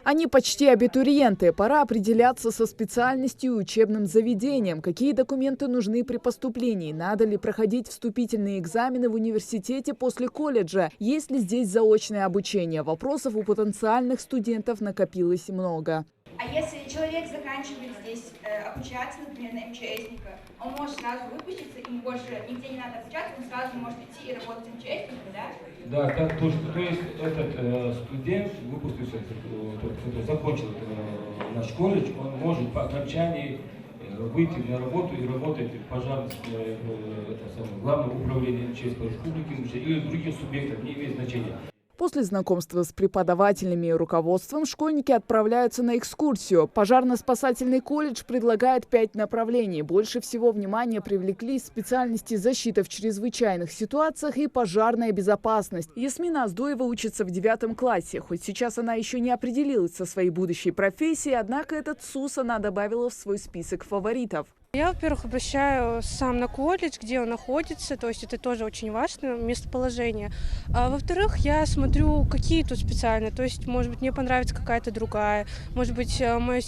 Они почти абитуриенты. Пора определяться со специальностью и учебным заведением. Какие документы нужны при поступлении? Надо ли проходить вступительные экзамены в университете после колледжа? Есть ли здесь заочное обучение? Вопросов у потенциальных студентов накопилось много. А если человек заканчивает здесь обучаться, например, на МЧСника, он может сразу выпуститься, ему больше нигде не надо обучаться, он сразу может идти и работать МЧСником, да? Да, так точно. То есть этот студент, выпустился, кто закончил наш колледж, он может по окончании выйти на работу и работать в пожарном главном управлении МЧС по республике или других субъектов, не имеет значения. После знакомства с преподавателями и руководством школьники отправляются на экскурсию. Пожарно-спасательный колледж предлагает 5 направлений. Больше всего внимания привлекли специальности защиты в чрезвычайных ситуациях и пожарная безопасность. Ясмина Аздоева учится в 9 классе. Хоть сейчас она еще не определилась со своей будущей профессией, однако этот СУС она добавила в свой список фаворитов. Я, во-первых, обращаю сам на колледж, где он находится, то есть это тоже очень важно, местоположение. А во-вторых, я смотрю, какие тут специальные, то есть, может быть, мне понравится какая-то другая, может быть, моему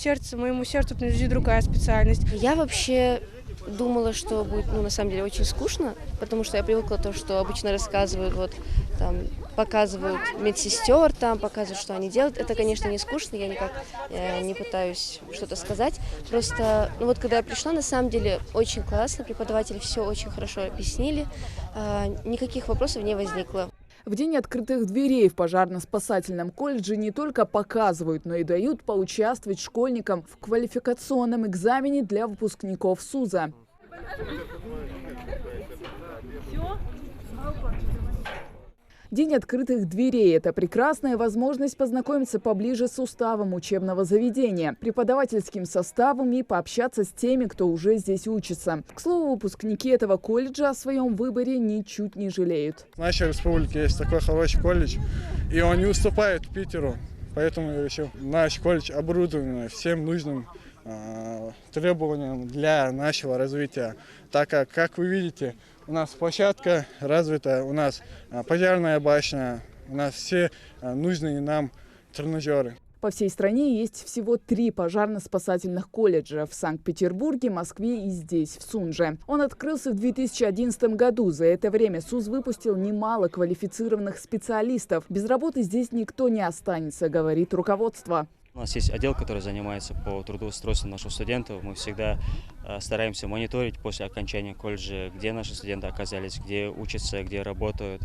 сердцу принадлежит другая специальность. Я вообще думала, что будет, на самом деле, очень скучно, потому что я привыкла к тому, что обычно рассказывают, показывают медсестер, показывают, что они делают. Это, конечно, не скучно, я никак не пытаюсь что-то сказать. Просто, когда я пришла, на самом деле, очень классно, преподаватели все очень хорошо объяснили, никаких вопросов не возникло. В день открытых дверей в пожарно-спасательном колледже не только показывают, но и дают поучаствовать школьникам в квалификационном экзамене для выпускников СУЗа. День открытых дверей – это прекрасная возможность познакомиться поближе с уставом учебного заведения, преподавательским составом и пообщаться с теми, кто уже здесь учится. К слову, выпускники этого колледжа о своем выборе ничуть не жалеют. В нашей республике есть такой хороший колледж, и он не уступает Питеру. Поэтому я решил, наш колледж оборудован всем нужным требованиям для нашего развития. Так как вы видите, у нас площадка развита, у нас пожарная башня, у нас все нужные нам тренажеры. По всей стране есть всего 3 пожарно-спасательных колледжа – в Санкт-Петербурге, Москве и здесь, в Сунже. Он открылся в 2011 году. За это время СУЗ выпустил немало квалифицированных специалистов. Без работы здесь никто не останется, говорит руководство. У нас есть отдел, который занимается по трудоустройству наших студентов. Мы всегда стараемся мониторить после окончания колледжа, где наши студенты оказались, где учатся, где работают.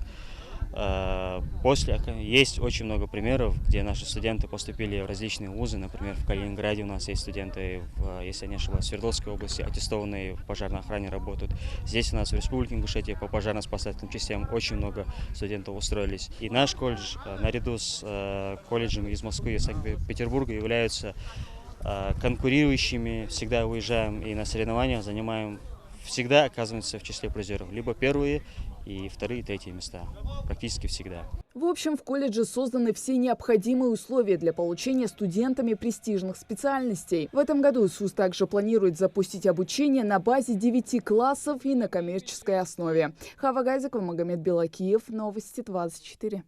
Есть очень много примеров, где наши студенты поступили в различные вузы. Например, в Калининграде у нас есть студенты, если я не ошибаюсь, в Свердловской области, аттестованные в пожарной охране работают. Здесь у нас в Республике Ингушетия по пожарно-спасательным частям очень много студентов устроились. И наш колледж, наряду с колледжем из Москвы и Санкт-Петербурга, являются конкурирующими. Всегда выезжаем и на соревнованиях занимаем, всегда оказываемся в числе призеров. Либо первые, и 2-е, и 3-е места. Практически всегда. В общем, в колледже созданы все необходимые условия для получения студентами престижных специальностей. В этом году СУЗ также планирует запустить обучение на базе 9 классов и на коммерческой основе. Хава Гайзекова, Магомед Белакиев, Новости 24.